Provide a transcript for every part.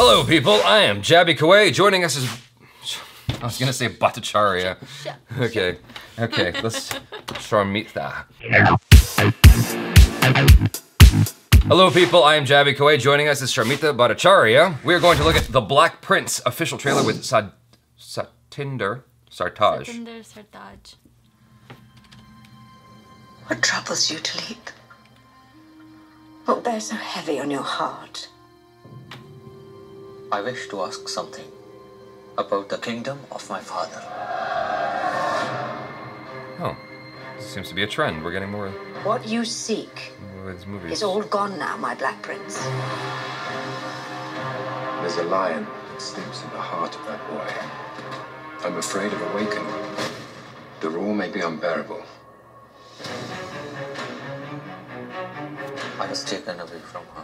Hello, people. I am Jaby Koay. Joining us is... I was gonna say BHATTACHARYA. Okay. Let's... Sharmita. Hello, people. I am Jaby Koay. Joining us is Sharmita BHATTACHARYA. We are going to look at The Black Prince official trailer with Satinder Sartaaj. Satinder Sartaaj. What troubles you, Talib? What bears so heavy on your heart? I wish to ask something about the kingdom of my father. Oh, this seems to be a trend. We're getting more What you seek of these movies. is all gone now, my Black Prince. There's a lion that sleeps in the heart of that boy. I'm afraid of awakening. The rule may be unbearable. I was taken away from her.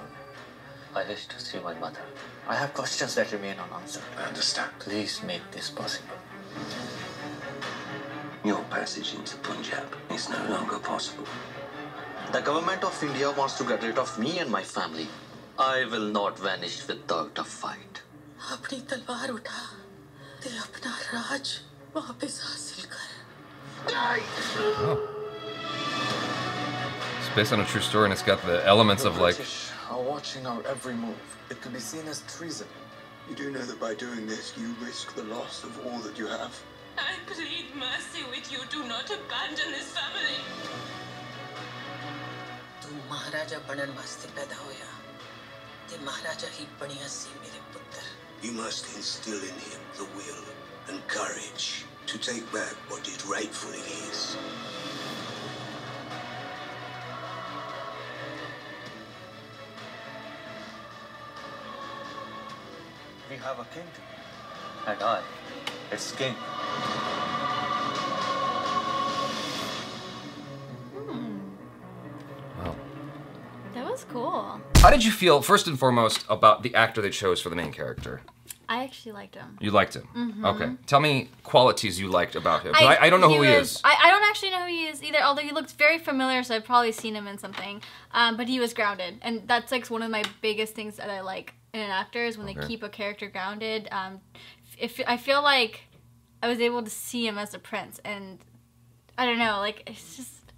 I wish to see my mother. I have questions that remain unanswered. I understand. Please make this possible. Your passage into Punjab is no longer possible. The government of India wants to get rid of me and my family. I will not vanish without a fight. अपनी तलवार उठा, ते अपना राज वापस हासिल कर. It's based on a true story, and it's got the elements of like... British are watching our every move. It could be seen as treason. You do know that by doing this, you risk the loss of all that you have. I plead mercy with you. Do not abandon this family. तू महाराजा बनन वास्ते पैदा होया, ते महाराजा ही बनिया सी मेरे पुत्र. You must instill in him the will and courage to take back what is rightfully his. We have a king, and I, its king. Wow. That was cool. How did you feel, first and foremost, about the actor they chose for the main character? I actually liked him. You liked him? Mm-hmm. Okay. Tell me qualities you liked about him. I don't know who he is. I don't actually know who he is either, although he looked very familiar, so I've probably seen him in something. But he was grounded, and that's like one of my biggest things that I like in an actor is when they keep a character grounded. I feel like I was able to see him as a prince, and I don't know, like it's just,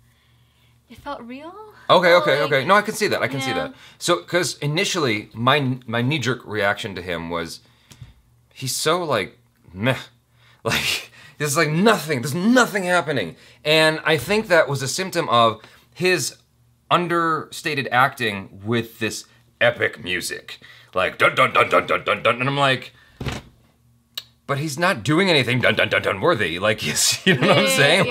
it felt real. Okay. No, I can see that. I can see that. So, because initially my knee-jerk reaction to him was, he's so like meh, like there's like nothing. There's nothing happening, and I think that was a symptom of his understated acting with this epic music. Like dun dun dun dun dun dun dun, and I'm like, but he's not doing anything dun dun dun dun worthy. Like, you know what I'm saying?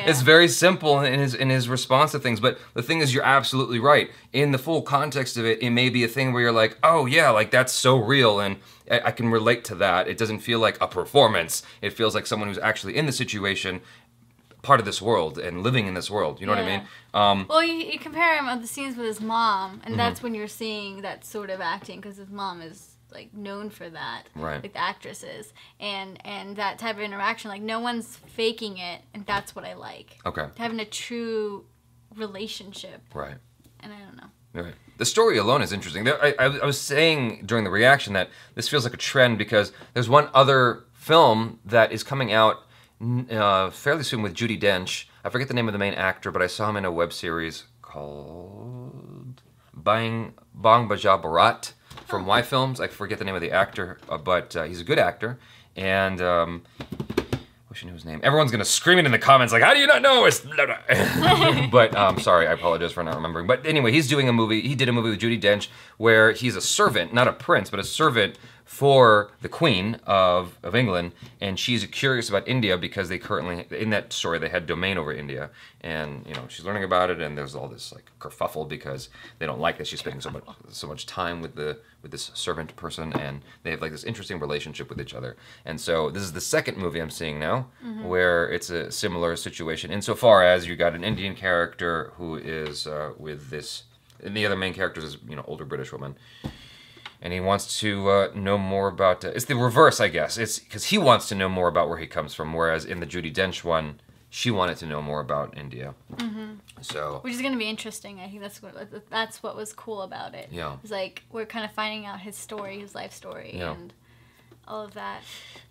It's very simple in his response to things. But the thing is, you're absolutely right. In the full context of it, it may be a thing where you're like, oh yeah, like that's so real, and I can relate to that. It doesn't feel like a performance. It feels like someone who's actually in the situation, part of this world and living in this world. You know what I mean? Well, you compare him on the scenes with his mom, and that's when you're seeing that sort of acting, because his mom is like known for that, right? Like the actress is, and that type of interaction, like no one's faking it, and that's what I like. Okay. Having a true relationship. Right. And I don't know. Right. The story alone is interesting. I was saying during the reaction that this feels like a trend because there's one other film that is coming out fairly soon with Judi Dench. I forget the name of the main actor, but I saw him in a web series called Bang Baja Barat from Y Films. I forget the name of the actor, but he's a good actor, and I wish I knew his name. Everyone's gonna scream it in the comments like, how do you not know? It's but sorry, I apologize for not remembering. But anyway, he's doing a movie. He did a movie with Judi Dench where he's a servant, not a prince, but a servant for the Queen of England, and she's curious about India because they currently, in that story, they had domain over India, and you know she's learning about it, and there's all this like kerfuffle because they don't like that she's spending so much time with this servant person, and they have like this interesting relationship with each other. And so this is the second movie I'm seeing now where it's a similar situation insofar as you got an Indian character who is with this, and the other main character is older British woman. And he wants to know more about... it's the reverse, I guess. It's because he wants to know more about where he comes from, whereas in the Judi Dench one, she wanted to know more about India. So, which is going to be interesting. I think that's what was cool about it. Yeah. It's like we're kind of finding out his story, his life story, and all of that.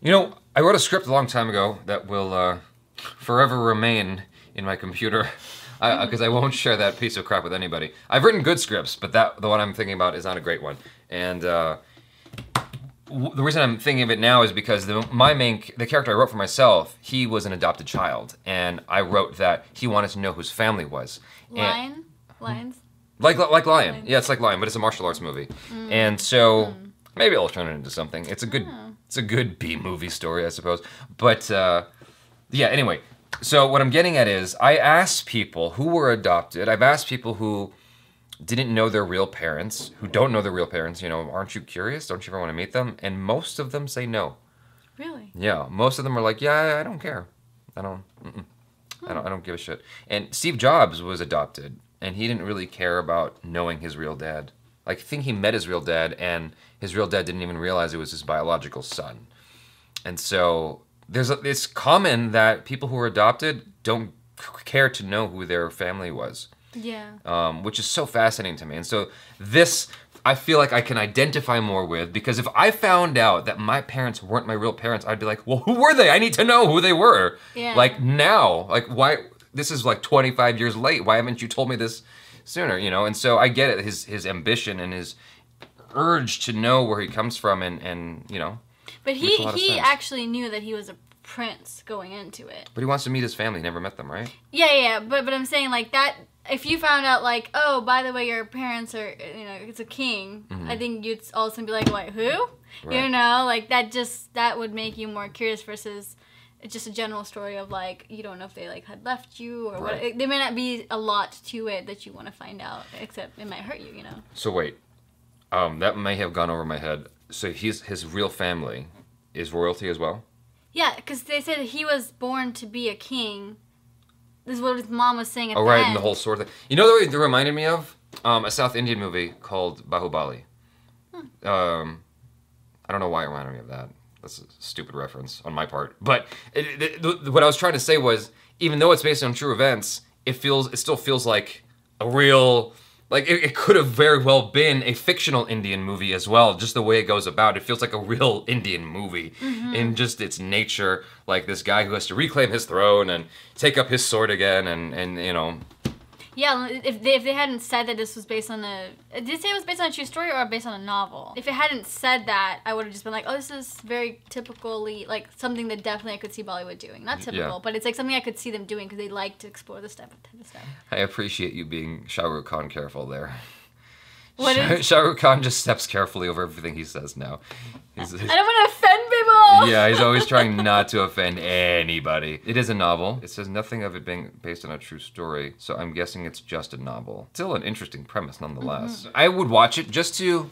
You know, I wrote a script a long time ago that will forever remain in my computer because I won't share that piece of crap with anybody. I've written good scripts, but the one I'm thinking about is not a great one. And the reason I'm thinking of it now is because the character I wrote for myself, he was an adopted child, and I wrote that he wanted to know whose family was. Lions? Like Lion. Yeah, it's like Lion, but it's a martial arts movie. And so maybe I'll turn it into something. It's a good B-movie story, I suppose. But yeah, anyway. So what I'm getting at is I asked people who were adopted. I've asked people who didn't know their real parents, who don't know their real parents, you know, aren't you curious? Don't you ever want to meet them? And most of them say no. Really? Yeah, most of them are like, yeah, I don't care. I don't give a shit. And Steve Jobs was adopted, and he didn't really care about knowing his real dad. Like, I think he met his real dad, and his real dad didn't even realize it was his biological son. And so it's common that people who are adopted don't care to know who their family was. Yeah. Which is so fascinating to me. And so this, I feel like I can identify more with, because if I found out that my parents weren't my real parents, I'd be like, well, who were they? I need to know who they were. Yeah. Like now, like why, this is like 25 years late. Why haven't you told me this sooner, you know? And so I get it, his ambition and his urge to know where he comes from and you know. But he actually knew that he was a prince going into it. But he wants to meet his family. He never met them, right? Yeah. But I'm saying like that. If you found out like, oh, by the way, your parents are, you know, it's a king. I think you'd all of a sudden be like, wait, who? Right. You know, like that would make you more curious versus it's just a general story of like you don't know if they like had left you or what. There may not be a lot to it that you want to find out, except it might hurt you, you know. So wait, that may have gone over my head. So his real family is royalty as well? Yeah, because they said he was born to be a king. This is what his mom was saying at the end. Oh, right, end. and the whole sword thing. You know what it reminded me of? A South Indian movie called Bahubali. I don't know why it reminded me of that. That's a stupid reference on my part. But what I was trying to say was, even though it's based on true events, it still feels like a real... Like, it could have very well been a fictional Indian movie as well, just the way it goes about. It feels like a real Indian movie in just its nature. Like this guy who has to reclaim his throne and take up his sword again and you know. Yeah, if they hadn't said that this was based on did it say it was based on a true story or based on a novel? If it hadn't said that, I would have just been like, oh, this is very typically, like, something that definitely I could see Bollywood doing. Not typical, but it's like something I could see them doing because they like to explore this type of stuff. I appreciate you being Shah Rukh Khan careful there. Shah Rukh Khan just steps carefully over everything he says now. I don't want to offend people! Yeah, he's always trying not to offend anybody. It is a novel. It says nothing of it being based on a true story, so I'm guessing it's just a novel. Still an interesting premise nonetheless. I would watch it just to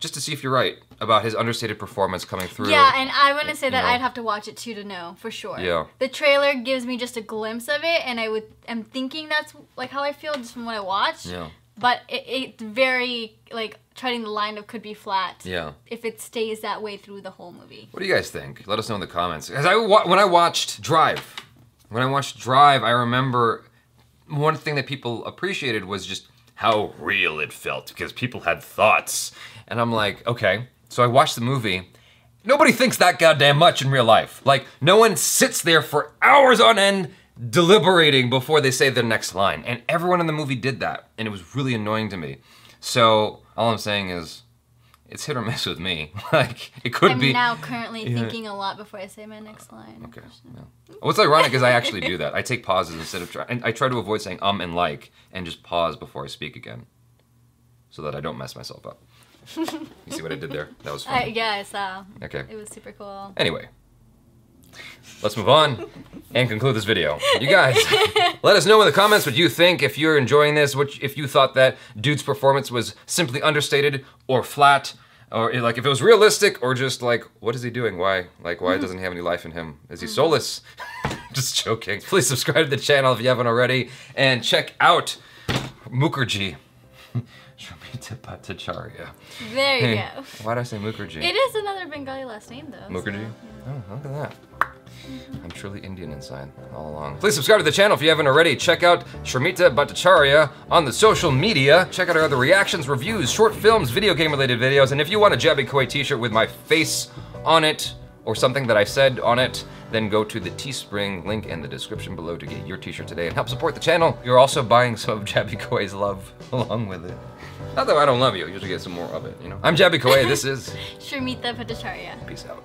see if you're right about his understated performance coming through. Yeah, and I want to say that I'd have to watch it too to know, for sure. Yeah. The trailer gives me just a glimpse of it, and I'm thinking that's like how I feel just from what I watched. Yeah. But it's very, like, treading the line of could be flat. Yeah. If it stays that way through the whole movie. What do you guys think? Let us know in the comments. Because when I watched Drive, I remember one thing that people appreciated was just how real it felt. Because people had thoughts. And I'm like, okay. So I watched the movie. Nobody thinks that goddamn much in real life. Like, no one sits there for hours on end deliberating before they say their next line. And everyone in the movie did that. And it was really annoying to me. So all I'm saying is, it's hit or miss with me. Like, it could be... I'm now currently thinking a lot before I say my next line. Okay. Yeah. What's ironic is I actually do that. I take pauses instead of trying... And I try to avoid saying and like, and just pause before I speak again. So that I don't mess myself up. You see what I did there? That was fun. Yeah, I saw. Okay. It was super cool. Anyway. Let's move on and conclude this video. You guys, let us know in the comments what you think, if you're enjoying this, if you thought that dude's performance was simply understated or flat, or like if it was realistic or just like, what is he doing? Why? Like, why doesn't he have any life in him? Is he soulless? Just joking. Please subscribe to the channel if you haven't already, and check out Mukherjee. Sharmita BHATTACHARYA. There you go. Why did I say Mukherjee? It is another Bengali last name, though. Mukherjee? So, yeah. Oh, look at that. I'm truly Indian inside, all along. Please subscribe to the channel if you haven't already. Check out Sharmita BHATTACHARYA on the social media. Check out our other reactions, reviews, short films, video game related videos, and if you want a Jaby Koay t-shirt with my face on it, or something that I said on it, then go to the Teespring link in the description below to get your t-shirt today and help support the channel. You're also buying some of Jaby Koay's love along with it. Not that I don't love you, you usually get some more of it, you know? I'm Jaby Koay, this is Sharmita BHATTACHARYA. Peace out.